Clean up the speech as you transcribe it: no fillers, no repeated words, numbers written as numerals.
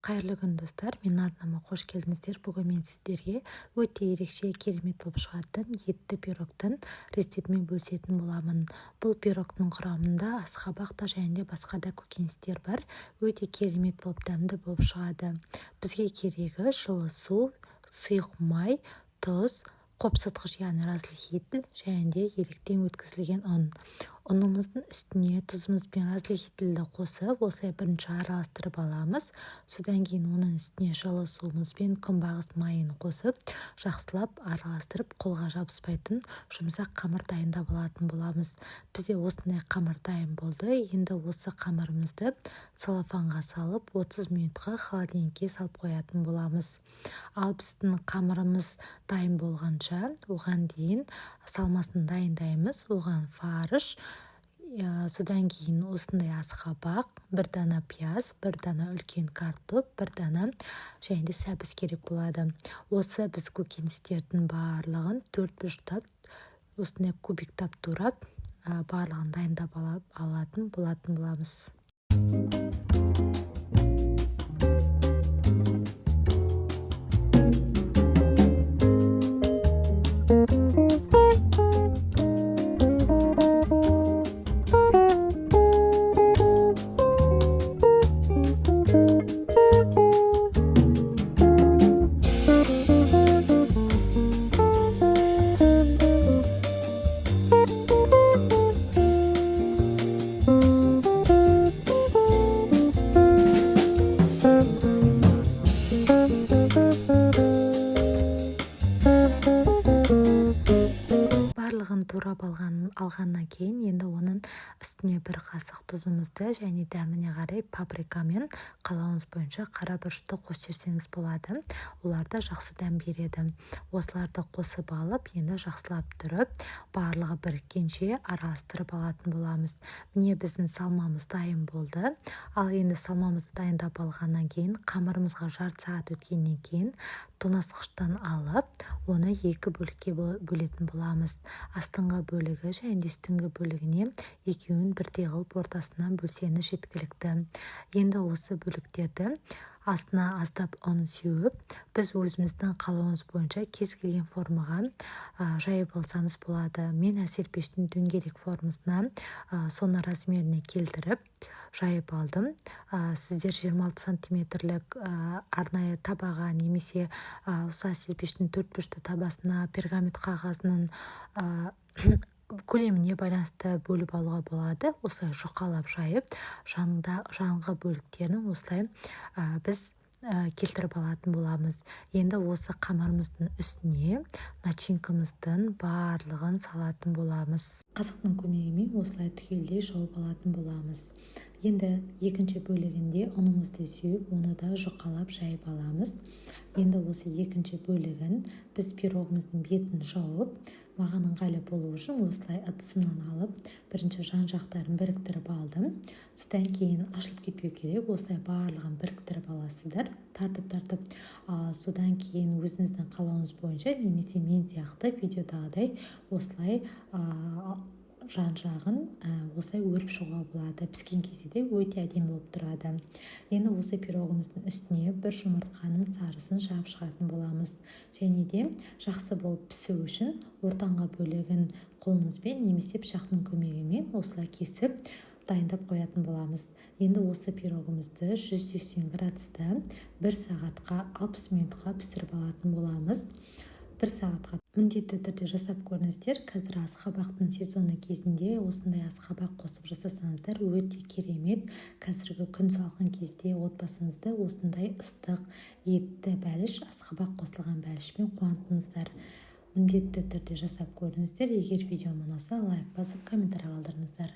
Қайырлы күн достар, менің арнама қош келдіңіздер. Бүгін мен сіздерге өте ерекше керемет болып шығатын етті пирогтың рецептімен бөлісетін боламын. Бұл пирогтың құрамында асқабақ та және де басқа да көкөністер бар. Өте керемет болып дәмді болып шығады. Бізге керегі жылы су, сұйық май, тұз, қопсытқыш яғни разрыхитель және де електен өткізілген ұн. Ұнымыздың үстіне тұзымыз бен разрыхительді қосып, осылай бірінші араластырып аламыз. Содан кейін оның үстіне жылы суымыз бен күнбағыс майын қосып, жақсылап араластырып, қолға жабыспайтын жұмсақ қамыр дайындап алатын боламыз. Бізде осындай қамыр дайын болды. Енді осы қамырымызды целлофанға салып, 30 минутқа холодильникке салып қоятын боламыз. Ал біздің қамырымыз дайын болғанша, оған дейін салмасын дайындаймыз. Оған фарш, содан кейін осындай асқабақ, бір дана пияз, бір дана үлкен картоп, бір дана және де сәбіз керек болады. Осы біз көкөністердің барлығын 4 бұрыштап, осындай кубиктап турап, барлығын дайындап алатын боламыз. Барлығын турап алғаннан кейін енді оның үстіне бір қасық тұзымызды және дәміне қарай паприка мен қалауыңыз бойынша қара бұрышты қосып жіберсеңіз болады. Олар да жақсы дәм береді. Осыларды қосып алып, енді жақсылап тұрып, барлығы біріккенше араластырып алатын боламыз. Міне біздің салмамыз дайын болды. Ал енді салмамызды дайындап алғаннан кейін, қамырымызға жарты сағат өткеннен кейін тоңазытқыштан алып, оны екі бөлікке бөлетін боламыз. Астыңғы бөлігі және де үстіңгі бөлігіне екеуін бірдей қылып ортасынан бөлсеңіз жеткілікті. Енді осы бөліктерді астына аздап ұн сеуіп, біз өзіміздің қалауымыз бойынша кез келген формаға жайып алсаңыз болады. Мен әселпештің дөңгелек формасына соны размеріне келтіріп жайып алдым. Сіздер 26 сантиметрлік арнайы табаға немесе осы әселпештің 4 бұрышты табасына пергамент қағазының көлеміне байланысты бөліп алуға болады. Осылай жұқалап жайып, жанғы бөліктерін осылай біз келтіріп алатын боламыз. Енді осы қамырымыздың үстіне начинкамыздың барлығын салатын боламыз. Қасықтың көмегімен осылай түгелдей жауып алатын боламыз. Енді екінші бөлігінде ұнымызды сеуіп, оны да жұқалап жайып аламыз. Енді осы екінші бөлігін біз пирогымыздың бетін жауып, маған ыңғайлы болу үшін осылай ыдысымнан алып, бірінші жан жақтарын біріктіріп алдым. Содан кейін ашылып кетпеу керек, осылай барлығын біріктіріп аласыздар, тартып. Содан кейін өзіңіздің қалауыңыз бойынша немесе мен сияқты видеодағыдай осылай жан-жағын осылай өріп шығуға болады. Піскен кезде де өте әдемі болып тұрады. Енді осы пирогымыздың үстіне бір жұмыртқаның сарысын жағып шығатын боламыз. Және де жақсы болып пісу үшін ортаңғы бөлігін қолыңызбен немесе пышақтың көмегімен осылай кесіп дайындап қоятын боламыз. Енді осы пирогымызды 180 градуста 1 сағатқа 60 минутқа пісіріп алатын боламыз. 1 сағатқа міндетті түрде жасап көріңіздер. Қазір асқабақтың сезоны кезінде осындай асқабақ қосып жасасаңыздар өте керемет. Қазіргі күн салқын кезде отбасыңызды осындай ыстық етті бәліш, асқабақ қосылған бәлішпен қуантыңыздар. Міндетті түрде жасап көріңіздер. Егер видеом ұнаса, лайк басып, комментарий қалдырыңыздар.